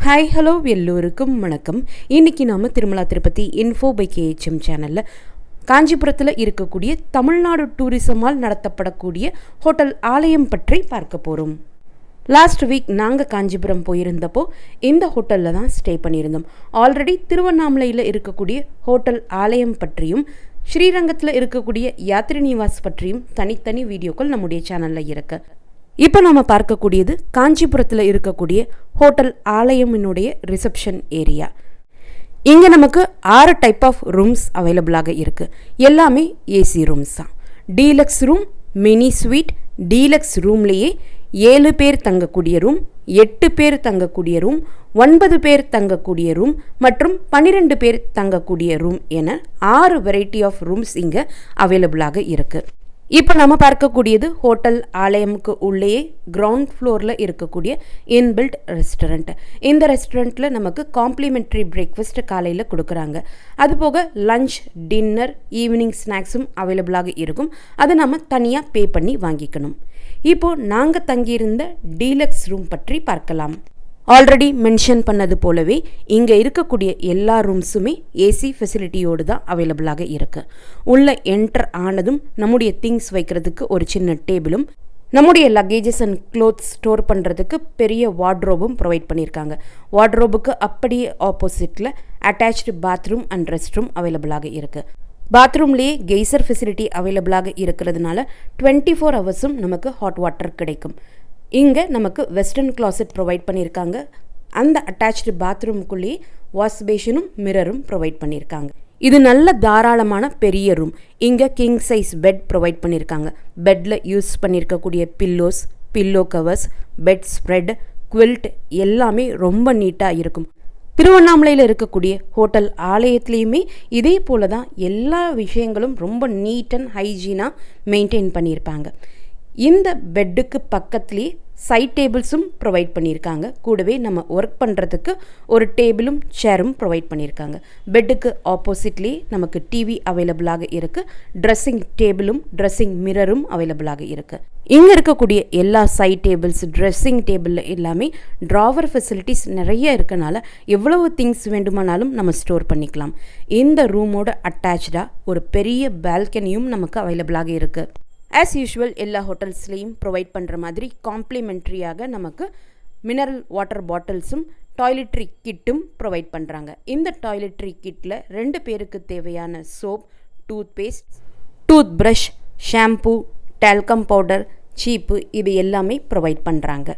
Hi hello எல்லோருக்கும் வணக்கம். இன்றைக்கி நாம் திருமலா திருப்பதி இன்ஃபோ பை கேஹெச்எம் சேனலில் காஞ்சிபுரத்தில் இருக்கக்கூடிய தமிழ்நாடு டூரிசமால் நடத்தப்படக்கூடிய ஹோட்டல் ஆலயம் பற்றி பார்க்க போகிறோம். லாஸ்ட் வீக் நாங்கள் காஞ்சிபுரம் போயிருந்தப்போ இந்த ஹோட்டலில் தான் ஸ்டே பண்ணியிருந்தோம். ஆல்ரெடி திருவண்ணாமலையில் இருக்கக்கூடிய ஹோட்டல் ஆலயம் பற்றியும் ஸ்ரீரங்கத்தில் இருக்கக்கூடிய யாத்ரி நிவாஸ் பற்றியும் தனித்தனி வீடியோக்கள் நம்முடைய சேனலில் இருக்குது. இப்போ நம்ம பார்க்கக்கூடியது காஞ்சிபுரத்தில் இருக்கக்கூடிய ஹோட்டல் ஆலயமினுடைய ரிசப்ஷன் ஏரியா. இங்கே நமக்கு 6 டைப் ஆஃப் ரூம்ஸ் அவைலபிளாக இருக்குது. எல்லாமே ஏசி ரூம்ஸ் தான். Deluxe room, mini suite, deluxe ரூம்லேயே 7 பேர் தங்கக்கூடிய ரூம், 8 பேர் தங்கக்கூடிய ரூம், 9 பேர் தங்கக்கூடிய ரூம் மற்றும் 12 பேர் தங்கக்கூடிய ரூம் என 6 வெரைட்டி ஆஃப் ரூம்ஸ் இங்கே அவைலபிளாக இருக்குது. இப்போ நம்ம பார்க்கக்கூடியது ஹோட்டல் ஆலயமுக்கு உள்ளேயே கிரவுண்ட் ஃப்ளோரில் இருக்கக்கூடிய இன்பில்ட் ரெஸ்டாரண்ட். இந்த ரெஸ்டாரண்ட்டில் நமக்கு காம்ப்ளிமெண்ட்ரி பிரேக்ஃபாஸ்ட் காலையில் கொடுக்குறாங்க. அதுபோக லஞ்ச், டின்னர், ஈவினிங் ஸ்நாக்ஸும் அவைலபிளாக இருக்கும். அதை நம்ம தனியாக பே பண்ணி வாங்கிக்கணும். இப்போது நாங்கள் தங்கியிருந்த டீலக்ஸ் ரூம் பற்றி பார்க்கலாம். ஆல்ரெடி மென்ஷன் பண்ணது போலவே இங்கே இருக்கக்கூடிய எல்லா ரூம்ஸுமே ஏசி ஃபெசிலிட்டியோடு தான் அவைலபிளாக இருக்குது. உள்ளே என்டர் ஆனதும் நம்முடைய திங்ஸ் வைக்கிறதுக்கு ஒரு சின்ன டேபிளும், நம்முடைய லக்கேஜஸ் அண்ட் க்ளோத்ஸ் ஸ்டோர் பண்ணுறதுக்கு பெரிய வார்ட்ரோபும் ப்ரொவைட் பண்ணியிருக்காங்க. வார்ட்ரோபுக்கு அப்படியே ஆப்போசிட்டில் attached bathroom and rest room அவைலபிளாக இருக்குது. பாத்ரூம்லேயே கெய்சர் ஃபெசிலிட்டி அவைலபிளாக இருக்கிறதுனால 24 ஹவர்ஸும் நமக்கு ஹாட் வாட்டர் கிடைக்கும். இங்கே நமக்கு வெஸ்டர்ன் கிளாசெட் ப்ரொவைட் பண்ணியிருக்காங்க. அந்த அட்டாச்டு பாத்ரூமுக்குள்ளேயே வாஷ் பேஷனும் மிரரும் ப்ரொவைட் பண்ணியிருக்காங்க. இது நல்ல தாராளமான பெரிய ரூம். இங்கே கிங் சைஸ் பெட் ப்ரொவைட் பண்ணியிருக்காங்க. பெட்டில் யூஸ் பண்ணியிருக்கக்கூடிய pillows, pillow covers, bed spread, quilt எல்லாமே ரொம்ப நீட்டாக இருக்கும். திருவண்ணாமலையில் இருக்கக்கூடிய ஹோட்டல் ஆலயத்துலேயுமே இதே போல தான் எல்லா விஷயங்களும் ரொம்ப நீட் அண்ட் ஹைஜீனாக மெயின்டைன் பண்ணியிருப்பாங்க. இந்த பெட்டுக்கு பக்கத்துலேயே சைட் டேபிள்ஸும் ப்ரொவைட் பண்ணியிருக்காங்க. கூடவே நம்ம ஒர்க் பண்ணுறதுக்கு ஒரு டேபிளும் சேரும் ப்ரொவைட் பண்ணியிருக்காங்க. பெட்டுக்கு ஆப்போசிட்லேயே நமக்கு டிவி அவைலபிளாக இருக்குது. ட்ரெஸ்ஸிங் டேபிளும் ட்ரெஸ்ஸிங் மிரரும் அவைலபிளாக இருக்குது. இங்கே இருக்கக்கூடிய எல்லா சைட் டேபிள்ஸ், ட்ரெஸ்ஸிங் டேபிளில் எல்லாமே ட்ராவர் ஃபெசிலிட்டிஸ் நிறைய இருக்கனால எவ்வளவு திங்ஸ் வேண்டுமானாலும் நம்ம ஸ்டோர் பண்ணிக்கலாம். இந்த ரூமோட அட்டாச்சாக ஒரு பெரிய பால்கனியும் நமக்கு அவைலபிளாக இருக்குது. ஆஸ் யூஷுவல் எல்லா ஹோட்டல்ஸ்லேயும் ப்ரொவைட் பண்ணுற மாதிரி காம்ப்ளிமெண்ட்ரியாக நமக்கு மினரல் வாட்டர் பாட்டில்ஸும் டாய்லெட்ரி கிட்டும் ப்ரொவைட் பண்ணுறாங்க. இந்த டாய்லெட்ரி கிட்டில் 2 பேருக்கு தேவையான soap, toothpaste, toothbrush, shampoo, talcum powder, சீப்பு இது எல்லாமே ப்ரொவைட் பண்ணுறாங்க.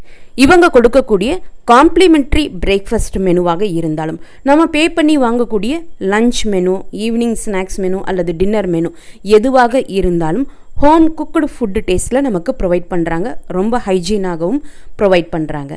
இவங்க கொடுக்கக்கூடிய காம்ப்ளிமெண்ட்ரி பிரேக்ஃபாஸ்ட் மெனுவாக இருந்தாலும், நம்ம பே பண்ணி வாங்கக்கூடிய lunch menu, evening snacks menu அல்லது டின்னர் மெனு எதுவாக இருந்தாலும் ஹோம் குக்குடு ஃபுட்டு டேஸ்ட்டில் நமக்கு ப்ரொவைட் பண்ணுறாங்க. ரொம்ப ஹைஜீனாகவும் ப்ரொவைட் பண்ணுறாங்க.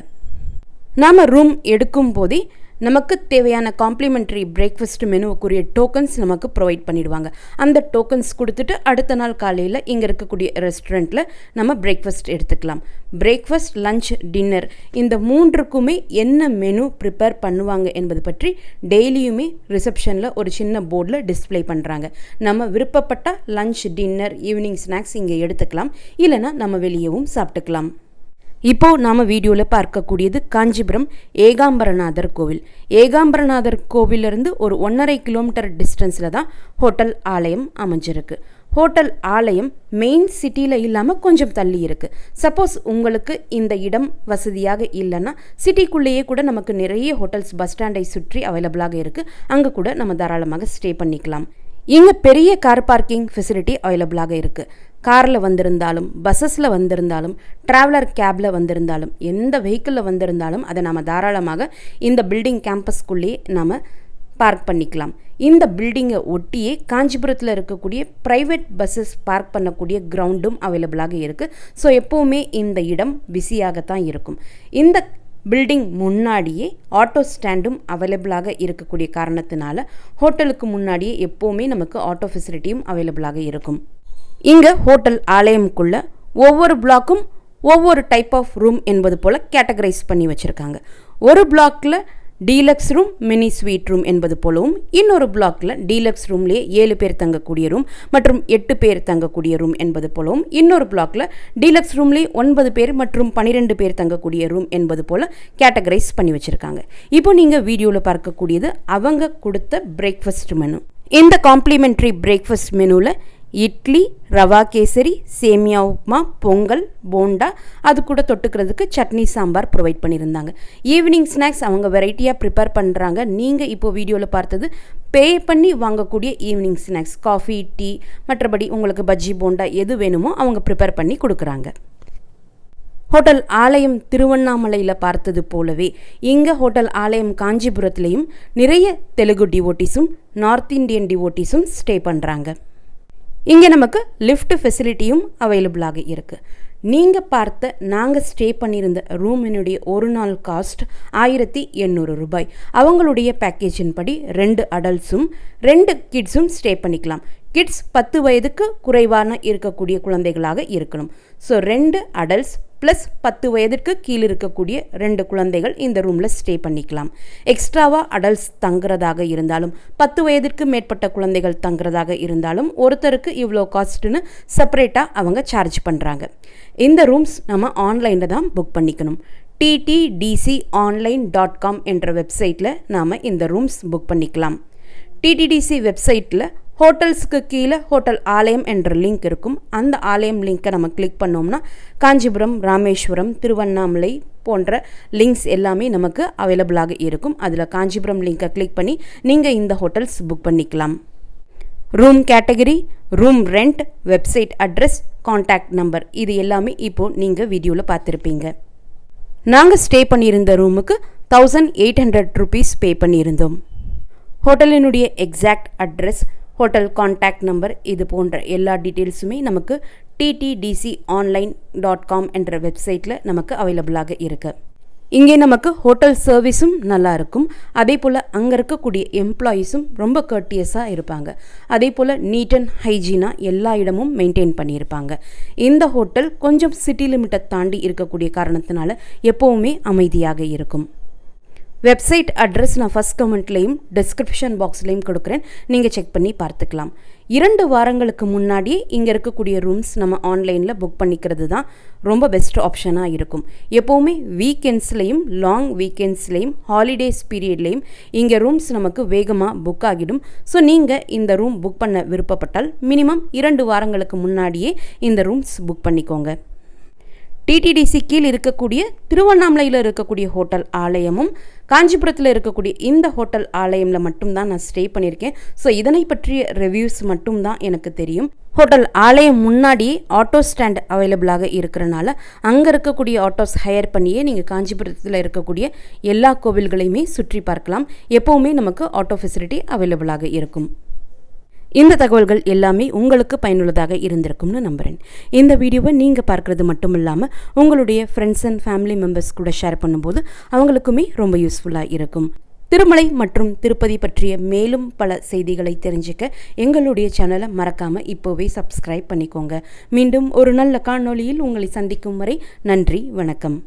நாம் ரூம் எடுக்கும் போதே நமக்கு தேவையான காம்ப்ளிமெண்ட்ரி பிரேக்ஃபாஸ்ட் மெனுவுக்குரிய டோக்கன்ஸ் நமக்கு ப்ரொவைட் பண்ணிடுவாங்க. அந்த டோக்கன்ஸ் கொடுத்துட்டு அடுத்த நாள் காலையில் இங்கே இருக்கக்கூடிய ரெஸ்டாரண்ட்டில் நம்ம பிரேக்ஃபாஸ்ட் எடுத்துக்கலாம். பிரேக்ஃபாஸ்ட், லஞ்ச், டின்னர் இந்த 3க்குமே என்ன மெனு ப்ரிப்பேர் பண்ணுவாங்க என்பது பற்றி டெய்லியுமே ரிசப்ஷனில் ஒரு சின்ன போர்டில் டிஸ்பிளே பண்ணுறாங்க. நம்ம விருப்பப்பட்ட லஞ்ச், டின்னர், ஈவினிங் ஸ்நாக்ஸ் இங்கே எடுத்துக்கலாம். இல்லைனா நம்ம வெளியவும் சாப்பிட்டுக்கலாம். இப்போது நாம் வீடியோவில் பார்க்கக்கூடியது காஞ்சிபுரம் ஏகாம்பரநாதர் கோவில். ஏகாம்பரநாதர் கோவிலிருந்து ஒரு 1.5 கிலோமீட்டர் டிஸ்டன்ஸில் தான் ஹோட்டல் ஆலயம் அமைஞ்சிருக்கு. ஹோட்டல் ஆலயம் மெயின் சிட்டியில் இல்லாமல் கொஞ்சம் தள்ளி இருக்குது. சப்போஸ் உங்களுக்கு இந்த இடம் வசதியாக இல்லைன்னா சிட்டிக்குள்ளேயே கூட நமக்கு நிறைய ஹோட்டல்ஸ் பஸ் ஸ்டாண்டை சுற்றி அவைலபிளாக இருக்குது. அங்கே கூட நம்ம தாராளமாக ஸ்டே பண்ணிக்கலாம். இங்கே பெரிய கார் பார்க்கிங் ஃபெசிலிட்டி அவைலபிளாக இருக்குது. காரில் வந்திருந்தாலும், பஸ்ஸஸில் வந்திருந்தாலும், ட்ராவலர் கேபில் வந்திருந்தாலும், எந்த வெஹிக்கிளில் வந்திருந்தாலும் அதை நாம் தாராளமாக இந்த பில்டிங் கேம்பஸ்குள்ளேயே நாம் பார்க் பண்ணிக்கலாம். இந்த பில்டிங்கை ஒட்டியே காஞ்சிபுரத்தில் இருக்கக்கூடிய ப்ரைவேட் பஸ்ஸஸ் பார்க் பண்ணக்கூடிய கிரவுண்டும் அவைலபிளாக இருக்குது. ஸோ எப்போவுமே இந்த இடம் பிஸியாகத்தான் இருக்கும். இந்த பில்டிங் முன்னாடியே ஆட்டோ ஸ்டாண்டும் அவைலபிளாக இருக்கக்கூடிய காரணத்தினால ஹோட்டலுக்கு முன்னாடியே எப்போவுமே நமக்கு ஆட்டோ ஃபெசிலிட்டியும் அவைலபிளாக இருக்கும். இங்கே ஹோட்டல் ஆலயமுக்குள்ள ஒவ்வொரு பிளாக்கும் ஒவ்வொரு டைப் ஆஃப் ரூம் என்பது போல் கேட்டகரைஸ் பண்ணி வச்சுருக்காங்க. ஒரு பிளாக்கில் deluxe room, mini sweet room என்பது போலவும், இன்னொரு பிளாக்ல டீலக்ஸ் ரூம்லேயே 7 பேர் தங்கக்கூடிய ரூம் மற்றும் 8 பேர் தங்கக்கூடிய ரூம் என்பது போலவும், இன்னொரு பிளாக்ல டீலக்ஸ் ரூம்லேயே 9 பேர் மற்றும் 12 பேர் தங்கக்கூடிய ரூம் என்பது போல கேட்டகரைஸ் பண்ணி வச்சிருக்காங்க. இப்போ நீங்க வீடியோவில் பார்க்கக்கூடியது அவங்க கொடுத்த பிரேக்ஃபாஸ்ட் மெனு. இந்த காம்ப்ளிமெண்ட்ரி பிரேக்ஃபாஸ்ட் மெனுவில் இட்லி, ரவா கேசரி, சேமியா உப்மா, பொங்கல், போண்டா, அது கூட தொட்டுக்கிறதுக்கு சட்னி, சாம்பார் ப்ரொவைட் பண்ணியிருந்தாங்க. ஈவினிங் ஸ்நாக்ஸ் அவங்க வெரைட்டியாக ப்ரிப்பேர் பண்ணுறாங்க. நீங்கள் இப்போது வீடியோவில் பார்த்தது பே பண்ணி வாங்கக்கூடிய ஈவினிங் ஸ்நாக்ஸ், காஃபி, டீ, மற்றபடி உங்களுக்கு பஜ்ஜி, போண்டா எது வேணுமோ அவங்க ப்ரிப்பேர் பண்ணி கொடுக்குறாங்க. ஹோட்டல் ஆலயம் திருவண்ணாமலையில் பார்த்தது போலவே இங்கே ஹோட்டல் ஆலயம் காஞ்சிபுரத்துலேயும் நிறைய தெலுங்கு டிவோட்டிஸும் நார்த் இந்தியன் டிவோட்டிஸும் ஸ்டே பண்ணுறாங்க. இங்கே நமக்கு லிஃப்ட் ஃபெசிலிட்டியும் அவைலபிளாக இருக்குது. நீங்கள் பார்த்த நாங்கள் ஸ்டே பண்ணியிருந்த ரூமினுடைய ஒரு நாள் காஸ்ட் 1800 ரூபாய். அவங்களுடைய பேக்கேஜின் படி 2 அடல்ட்ஸும் 2 கிட்ஸும் ஸ்டே பண்ணிக்கலாம். கிட்ஸ் 10 வயதுக்கு குறைவான இருக்கக்கூடிய குழந்தைகளாக இருக்கணும். ஸோ 2 அடல்ட்ஸ் ப்ளஸ் 10 வயதிற்கு கீழே இருக்கக்கூடிய 2 குழந்தைகள் இந்த ரூமில் ஸ்டே பண்ணிக்கலாம். எக்ஸ்ட்ராவாக அடல்ட்ஸ் தங்குறதாக இருந்தாலும் 10 வயதிற்கு மேற்பட்ட குழந்தைகள் தங்குறதாக இருந்தாலும் ஒருத்தருக்கு இவ்வளோ காஸ்ட்டுன்னு செப்பரேட்டாக அவங்க சார்ஜ் பண்ணுறாங்க. இந்த ரூம்ஸ் நம்ம ஆன்லைனில் தான் புக் பண்ணிக்கணும். ttdconline.com என்ற வெப்சைட்டில் நாம் இந்த ரூம்ஸ் புக் பண்ணிக்கலாம். டிடிடிசி வெப்சைட்டில் ஹோட்டல்ஸுக்கு கீழே ஹோட்டல் ஆலயம் என்ற லிங்க் இருக்கும். அந்த ஆலயம் லிங்க்கை நம்ம கிளிக் பண்ணோம்னா காஞ்சிபுரம், ராமேஸ்வரம், திருவண்ணாமலை போன்ற லிங்க்ஸ் எல்லாமே நமக்கு அவைலபிளாக இருக்கும். அதில் காஞ்சிபுரம் லிங்கை கிளிக் பண்ணி நீங்கள் இந்த ஹோட்டல்ஸ் புக் பண்ணிக்கலாம். Room category, room rent, website address, contact number, இது எல்லாமே இப்போது நீங்கள் வீடியோவில் பார்த்துருப்பீங்க. நாங்கள் ஸ்டே பண்ணியிருந்த ரூமுக்கு 1800 ருபீஸ் பே பண்ணியிருந்தோம். ஹோட்டலினுடைய exact address, hotel contact number, இது போன்ற எல்லா டீட்டெயில்ஸுமே நமக்கு ttdconline.com என்ற வெப்சைட்டில் நமக்கு அவைலபிளாக இருக்குது. இங்கே நமக்கு ஹோட்டல் சர்வீஸும் நல்லா இருக்கும். அதே போல் அங்கே இருக்கக்கூடிய எம்ப்ளாயீஸும் ரொம்ப கர்ட்டியஸாக இருப்பாங்க. அதே போல் நீட் அண்ட் ஹைஜீனாக எல்லா இடமும் மெயின்டைன் பண்ணியிருப்பாங்க. இந்த ஹோட்டல் கொஞ்சம் சிட்டி லிமிட்டை தாண்டி இருக்கக்கூடிய காரணத்தினால எப்போவுமே அமைதியாக இருக்கும். வெப்சைட் அட்ரஸ் நான் ஃபஸ்ட் கமெண்ட்லேயும் டிஸ்கிரிப்ஷன் பாக்ஸ்லேயும் கொடுக்குறேன், நீங்கள் செக் பண்ணி பார்த்துக்கலாம். 2 வாரங்களுக்கு முன்னாடியே இங்கே இருக்கக்கூடிய ரூம்ஸ் நம்ம ஆன்லைனில் புக் பண்ணிக்கிறது தான் ரொம்ப பெஸ்ட் ஆப்ஷனாக இருக்கும். எப்போவுமே வீக்கெண்ட்ஸ்லேயும் லாங் வீக்கெண்ட்ஸ்லேயும் ஹாலிடேஸ் பீரியட்லேயும் இங்கே ரூம்ஸ் நமக்கு வேகமாக புக் ஆகிடும். ஸோ நீங்கள் இந்த ரூம் புக் பண்ண விருப்பப்பட்டால் மினிமம் 2 வாரங்களுக்கு முன்னாடியே இந்த ரூம்ஸ் புக் பண்ணிக்கோங்க. டிடிடிசி கீழ் இருக்கக்கூடிய திருவண்ணாமலையில் இருக்கக்கூடிய ஹோட்டல் ஆலயமும் காஞ்சிபுரத்தில் இருக்கக்கூடிய இந்த ஹோட்டல் ஆலயமில் மட்டும்தான் நான் ஸ்டே பண்ணியிருக்கேன். ஸோ இதனை பற்றிய ரிவ்யூஸ் மட்டும்தான் எனக்கு தெரியும். ஹோட்டல் ஆலயம் முன்னாடியே ஆட்டோ ஸ்டாண்ட் அவைலபிளாக இருக்கிறனால அங்கே இருக்கக்கூடிய ஆட்டோஸ் ஹையர் பண்ணியே நீங்கள் காஞ்சிபுரத்தில் இருக்கக்கூடிய எல்லா கோவில்களையுமே சுற்றி பார்க்கலாம். எப்போவுமே நமக்கு ஆட்டோ ஃபெசிலிட்டி அவைலபிளாக இருக்கும். இந்த தகவல்கள் எல்லாமே உங்களுக்கு பயனுள்ளதாக இருந்திருக்கும்னு நம்புகிறேன். இந்த வீடியோவை நீங்கள் பார்க்குறது மட்டும் இல்லாமல் உங்களுடைய ஃப்ரெண்ட்ஸ் அண்ட் ஃபேமிலி மெம்பர்ஸ் கூட ஷேர் பண்ணும்போது அவங்களுக்குமே ரொம்ப யூஸ்ஃபுல்லாக இருக்கும். திருமலை மற்றும் திருப்பதி பற்றிய மேலும் பல செய்திகளை தெரிஞ்சுக்க எங்களுடைய சேனலை மறக்காமல் இப்போவே சப்ஸ்கிரைப் பண்ணிக்கோங்க. மீண்டும் ஒரு நல்ல காணொளியில் உங்களை சந்திக்கும் வரை நன்றி, வணக்கம்.